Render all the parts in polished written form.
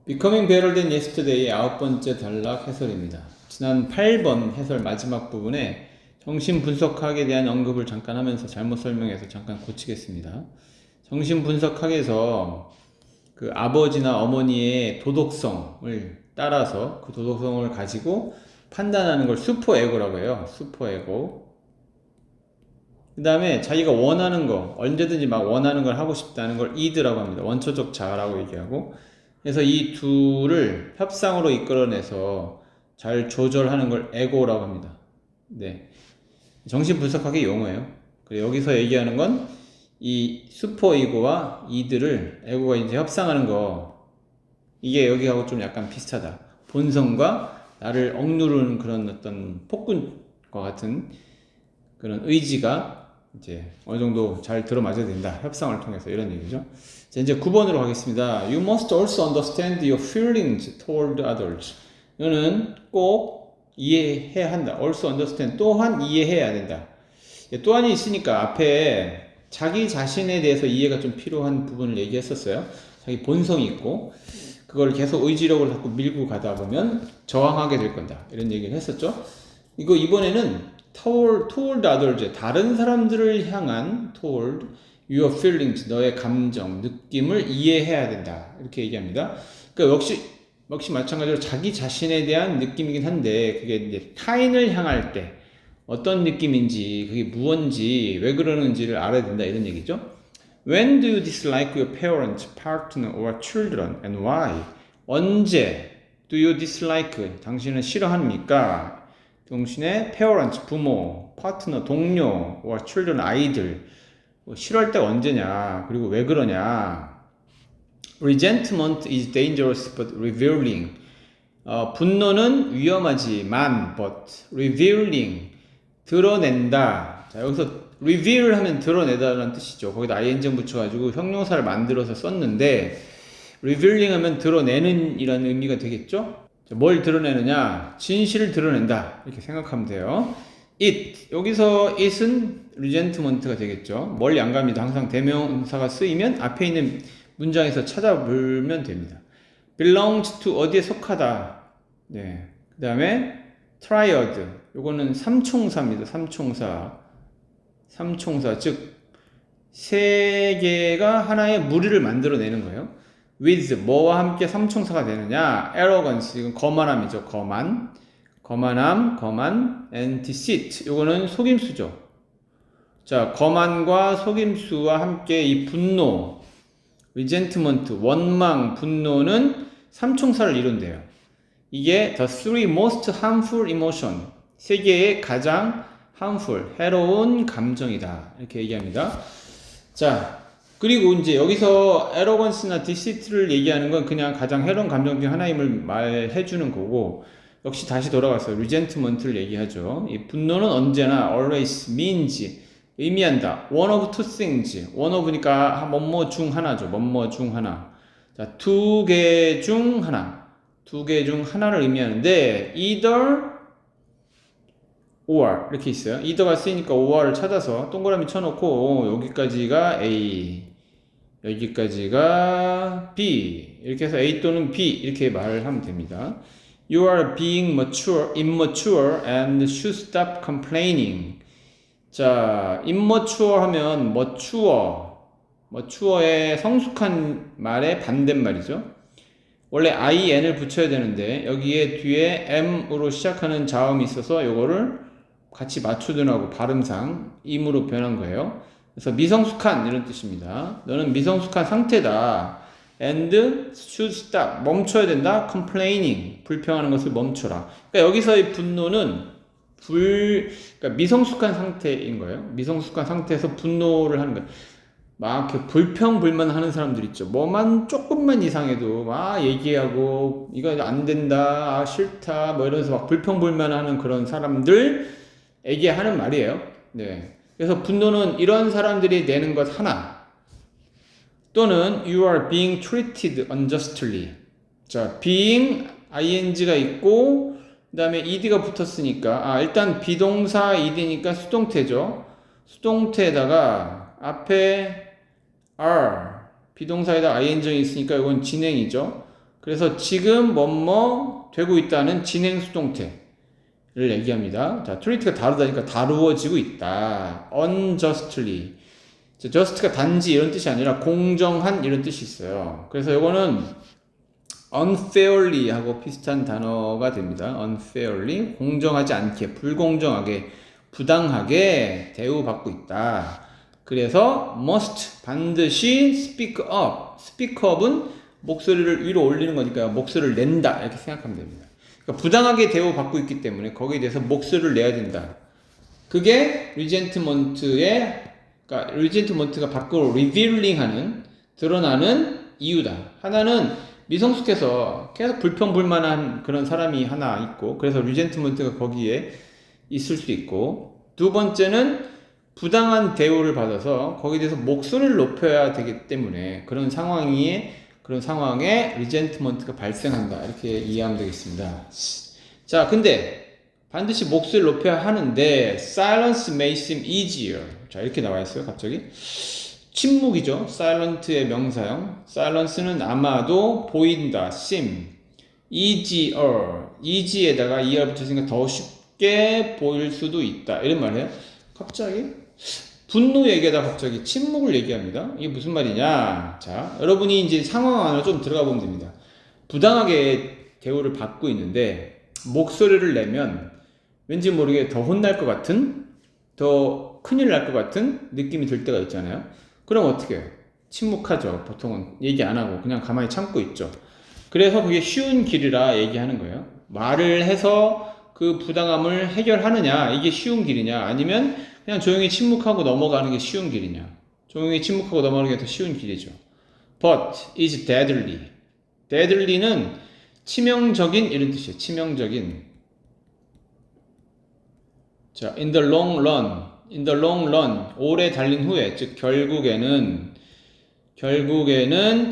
Becoming Better Than Yesterday의 9번째 단락 해설입니다. 지난 8번 해설 마지막 부분에 정신분석학에 대한 언급을 잠깐 하면서 잘못 설명해서 잠깐 고치겠습니다. 정신분석학에서 그 아버지나 어머니의 도덕성을 따라서 그 도덕성을 가지고 판단하는 걸 슈퍼에고라고 해요. 슈퍼에고. 그 다음에 자기가 원하는 거, 언제든지 막 원하는 걸 하고 싶다는 걸 이드라고 합니다. 원초적 자아라고 얘기하고. 그래서 이 둘을 협상으로 이끌어내서 잘 조절하는 걸 에고라고 합니다. 네. 정신분석학의 용어예요. 그리고 여기서 얘기하는 건 이 슈퍼 이고와 이들을 에고가 이제 협상하는 거, 이게 여기하고 좀 약간 비슷하다. 본성과 나를 억누르는 그런 어떤 폭군과 같은 그런 의지가 이제 어느 정도 잘 들어맞아야 된다. 협상을 통해서 이런 얘기죠. 자, 이제 9번으로 가겠습니다. You must also understand your feelings toward others. 이거는 꼭 이해해야 한다. Also understand. 또한 이해해야 된다. 또한이 있으니까 앞에 자기 자신에 대해서 이해가 좀 필요한 부분을 얘기했었어요. 자기 본성이 있고 그걸 계속 의지력을 자꾸 밀고 가다 보면 저항하게 될 건다. 이런 얘기를 했었죠. 이거 이번에는 toward others, 다른 사람들을 향한 toward your feelings, 너의 감정, 느낌을 이해해야 된다. 이렇게 얘기합니다. 그러니까 역시 마찬가지로 자기 자신에 대한 느낌이긴 한데 그게 이제 타인을 향할 때 어떤 느낌인지, 그게 무언지, 왜 그러는지를 알아야 된다. 이런 얘기죠. When do you dislike your parents, partner, or children, and why? 언제 do you dislike, 당신은 싫어합니까? 당신의 parents, 부모, partner, 동료, or children, 아이들. 싫어할 때가 언제냐, 그리고 왜 그러냐. Resentment is dangerous but revealing. 분노는 위험하지만 but revealing, 드러낸다. 자, 여기서 reveal 하면 드러내다라는 뜻이죠. 거기다 ing 붙여가지고 형용사를 만들어서 썼는데 revealing 하면 드러내는 이라는 의미가 되겠죠. 자, 뭘 드러내느냐? 진실을 드러낸다. 이렇게 생각하면 돼요. it, 여기서 it은 resentment가 되겠죠. 멀리 안 갑니다. 항상 대명사가 쓰이면 앞에 있는 문장에서 찾아보면 됩니다. belongs to, 어디에 속하다. 네. 그 다음에 triad, 요거는 삼총사입니다. 삼총사, 즉 세 개가 하나의 무리를 만들어내는 거예요. with, 뭐와 함께 삼총사가 되느냐? arrogance, 이건 거만함이죠. 거만함, and deceit, 요거는 속임수죠. 자, 거만과 속임수와 함께 이 분노, resentment, 원망, 분노는 삼총사를 이룬대요. 이게 the three most harmful emotion, 세계의 가장 harmful, 해로운 감정이다. 이렇게 얘기합니다. 자, 그리고 이제 여기서 arrogance나 deceit를 얘기하는 건 그냥 가장 해로운 감정 중 하나임을 말해주는 거고, 역시 다시 돌아가서 resentment를 얘기하죠. 이 분노는 언제나 always means, 의미한다. one of two things. one of니까 뭐뭐 중 하나죠. 뭐뭐 중 하나. 자, 두 개 중 하나를 의미하는데 either or 이렇게 있어요. either가 쓰이니까 or를 찾아서 동그라미 쳐놓고 여기까지가 A, 여기까지가 B, 이렇게 해서 A 또는 B 이렇게 말을 하면 됩니다. You are being immature and should stop complaining. 자, immature 하면 mature의 성숙한 말의 반대말이죠. 원래 in을 붙여야 되는데 여기에 뒤에 m으로 시작하는 자음이 있어서 요거를 같이 맞추더라고 발음상 im으로 변한 거예요. 그래서 미성숙한 이런 뜻입니다. 너는 미성숙한 상태다. and should stop, 멈춰야 된다. complaining, 불평하는 것을 멈춰라. 그러니까 여기서의 분노는 그러니까 미성숙한 상태인 거예요. 미성숙한 상태에서 분노를 하는 거예요. 막 이렇게 불평불만 하는 사람들 있죠. 뭐만 조금만 이상해도 막 얘기하고 이거 안 된다, 싫다, 뭐 이러면서 막 불평불만 하는 그런 사람들에게 하는 말이에요. 네. 그래서 분노는 이런 사람들이 내는 것 하나, 또는 you are being treated unjustly. 자, being ing가 있고 그 다음에 ed가 붙었으니까 일단 비동사 ed니까 수동태죠. 수동태에다가 앞에 are, 비동사에다 ing이 있으니까 이건 진행이죠. 그래서 지금 뭐뭐 되고 있다는 진행 수동태를 얘기합니다. 자, 트리트가 다르다니까 다루어지고 있다. unjustly. just가 단지 이런 뜻이 아니라 공정한 이런 뜻이 있어요. 그래서 이거는 unfairly 하고 비슷한 단어가 됩니다. unfairly, 공정하지 않게, 불공정하게, 부당하게 대우받고 있다. 그래서 must, 반드시 speak up. speak up은 목소리를 위로 올리는 거니까 목소리를 낸다 이렇게 생각하면 됩니다. 그러니까 부당하게 대우받고 있기 때문에 거기에 대해서 목소리를 내야 된다. 그게 리젠트먼트의, 그러니까 리젠트먼트가 밖으로 리빌링하는, 드러나는 이유다. 하나는 미성숙해서 계속 불평불만한 그런 사람이 하나 있고, 그래서 리젠트먼트가 거기에 있을 수 있고, 두 번째는 부당한 대우를 받아서 거기에 대해서 목소리를 높여야 되기 때문에 그런 상황에 리젠트먼트가 발생한다. 이렇게 이해하면 되겠습니다. 자, 근데 반드시 목소리를 높여야 하는데 silence may seem easier. 자, 이렇게 나와 있어요. 갑자기 침묵이죠. silent의 명사형. silence는 아마도 보인다. seem. easier. easy에다가 er 붙였으니까 더 쉽게 보일 수도 있다. 이런 말이에요. 갑자기 분노 얘기하다 갑자기 침묵을 얘기합니다. 이게 무슨 말이냐? 자, 여러분이 이제 상황 안으로 좀 들어가 보면 됩니다. 부당하게 대우를 받고 있는데 목소리를 내면 왠지 모르게 더 혼날 것 같은, 더 큰일 날 것 같은 느낌이 들 때가 있잖아요. 그럼 어떻게 해요? 침묵하죠. 보통은 얘기 안 하고 그냥 가만히 참고 있죠. 그래서 그게 쉬운 길이라 얘기하는 거예요. 말을 해서 그 부당함을 해결하느냐, 이게 쉬운 길이냐, 아니면 그냥 조용히 침묵하고 넘어가는 게 쉬운 길이냐. 조용히 침묵하고 넘어가는 게 더 쉬운 길이죠. But is deadly. deadly는 치명적인 이런 뜻이에요. 치명적인. 자, in the long run. in the long run. 오래 달린 후에, 즉 결국에는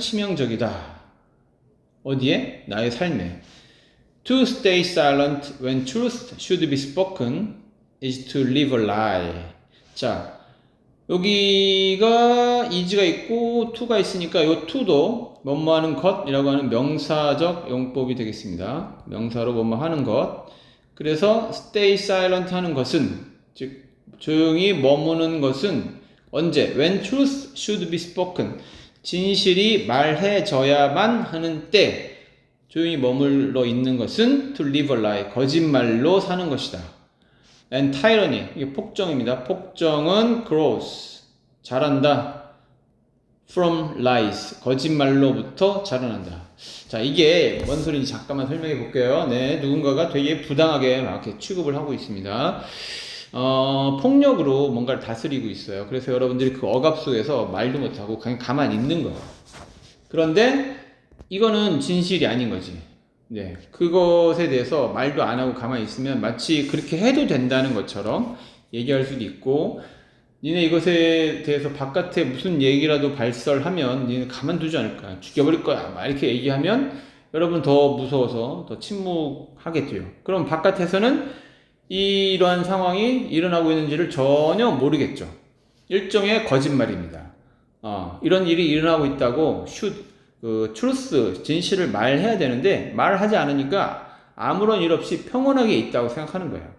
치명적이다. 어디에? 나의 삶에. To stay silent when truth should be spoken is to live a lie. 자, 여기가 is가 있고 to가 있으니까 이 to도 뭐뭐 하는 것이라고 하는 명사적 용법이 되겠습니다. 명사로 뭐뭐 하는 것. 그래서 stay silent 하는 것은, 즉 조용히 머무는 것은 언제? When truth should be spoken. 진실이 말해져야만 하는 때 조용히 머물러 있는 것은 to live a lie. 거짓말로 사는 것이다. and tyranny. 이게 폭정입니다. 폭정은 grows. 자란다. from lies. 거짓말로부터 자라난다. 자, 이게 뭔 소리인지 잠깐만 설명해 볼게요. 네, 누군가가 되게 부당하게 막 이렇게 취급을 하고 있습니다. 폭력으로 뭔가를 다스리고 있어요. 그래서 여러분들이 그 억압 속에서 말도 못하고 그냥 가만히 있는 거예요. 그런데 이거는 진실이 아닌 거지. 네, 그것에 대해서 말도 안 하고 가만히 있으면 마치 그렇게 해도 된다는 것처럼 얘기할 수도 있고, 니네 이것에 대해서 바깥에 무슨 얘기라도 발설하면 니네 가만두지 않을까, 죽여버릴 거야, 막 이렇게 얘기하면 여러분 더 무서워서 더 침묵하게 돼요. 그럼 바깥에서는 이러한 상황이 일어나고 있는지를 전혀 모르겠죠. 일종의 거짓말입니다. 이런 일이 일어나고 있다고 truth, 진실을 말해야 되는데 말하지 않으니까 아무런 일 없이 평온하게 있다고 생각하는 거예요.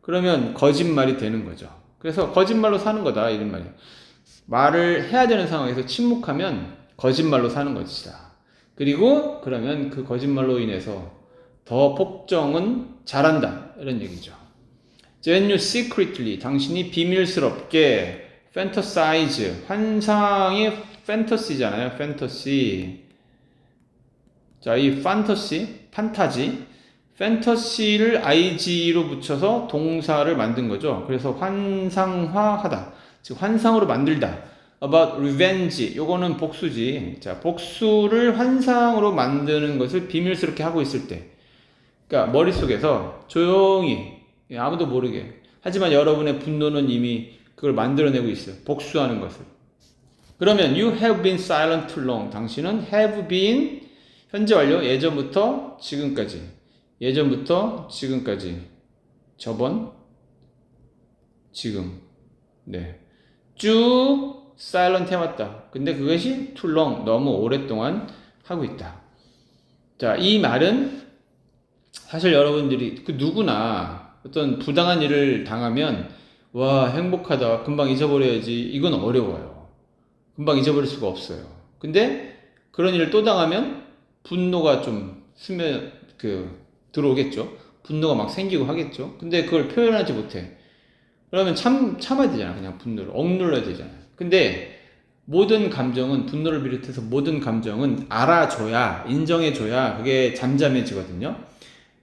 그러면 거짓말이 되는 거죠. 그래서 거짓말로 사는 거다, 이런 말이에요. 말을 해야 되는 상황에서 침묵하면 거짓말로 사는 것이다. 그리고 그러면 그 거짓말로 인해서 더 폭정은 잘한다, 이런 얘기죠. When you secretly, 당신이 비밀스럽게 fantasize, 환상이 fantasy잖아요. fantasy. 자, 이 fantasy, 판타지, fantasy를 ig로 붙여서 동사를 만든 거죠. 그래서 환상화하다, 즉 환상으로 만들다. about revenge, 요거는 복수지. 자, 복수를 환상으로 만드는 것을 비밀스럽게 하고 있을 때, 그러니까 머릿속에서 조용히 아무도 모르게, 하지만 여러분의 분노는 이미 그걸 만들어내고 있어요. 복수하는 것을. 그러면 you have been silent too long. 당신은 have been, 현재 완료, 예전부터 지금까지, 예전부터 지금까지, 저번, 지금, 네, 쭉 silent 해왔다. 근데 그것이 too long, 너무 오랫동안 하고 있다. 자, 자, 이 말은 사실 여러분들이 그 누구나 어떤 부당한 일을 당하면 와, 행복하다. 금방 잊어버려야지. 이건 어려워요. 금방 잊어버릴 수가 없어요. 근데 그런 일을 또 당하면 분노가 좀 들어오겠죠. 분노가 막 생기고 하겠죠. 근데 그걸 표현하지 못해. 그러면 참아야 되잖아. 그냥 분노를 억눌러야 되잖아. 근데 모든 감정은, 분노를 비롯해서 모든 감정은 알아줘야, 인정해줘야 그게 잠잠해지거든요.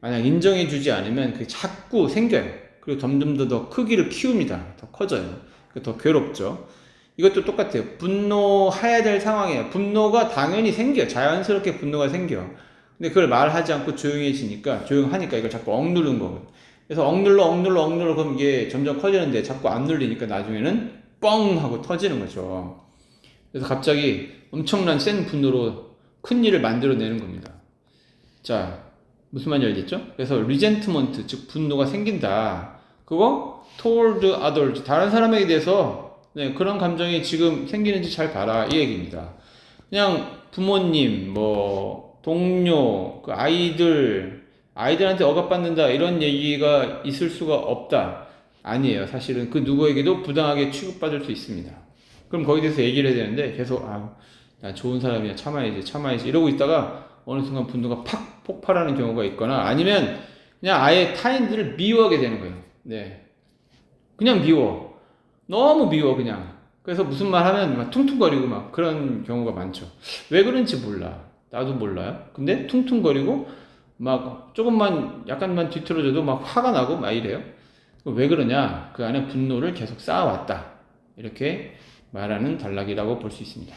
만약 인정해주지 않으면 그게 자꾸 생겨요. 그리고 점점 더 크기를 키웁니다. 더 커져요. 더 괴롭죠. 이것도 똑같아요. 분노해야 될 상황이에요. 분노가 당연히 생겨요. 자연스럽게 분노가 생겨요. 근데 그걸 말하지 않고 조용하니까 이걸 자꾸 억누르는 거거든요. 그래서 억눌러 그럼 이게 점점 커지는데 자꾸 안 눌리니까 나중에는 뻥 하고 터지는 거죠. 그래서 갑자기 엄청난 센 분노로 큰 일을 만들어내는 겁니다. 자, 무슨 말인지 알겠죠? 그래서 resentment, 즉 분노가 생긴다. 그거 toward others, 다른 사람에게 대해서 그런 감정이 지금 생기는지 잘 봐라 이 얘기입니다. 그냥 부모님, 동료, 그 아이들한테 억압받는다 이런 얘기가 있을 수가 없다. 아니에요. 사실은 그 누구에게도 부당하게 취급받을 수 있습니다. 그럼 거기에 대해서 얘기를 해야 되는데 계속 나 좋은 사람이야 참아야지 이러고 있다가 어느 순간 분노가 팍 폭발하는 경우가 있거나 아니면 그냥 아예 타인들을 미워하게 되는 거예요. 네, 그냥 미워. 너무 미워 그냥. 그래서 무슨 말 하면 막 퉁퉁거리고 막 그런 경우가 많죠. 왜 그런지 몰라. 나도 몰라요. 근데 퉁퉁거리고 막 조금만 약간만 뒤틀어져도 막 화가 나고 막 이래요. 왜 그러냐? 그 안에 분노를 계속 쌓아왔다. 이렇게 말하는 단락이라고 볼 수 있습니다.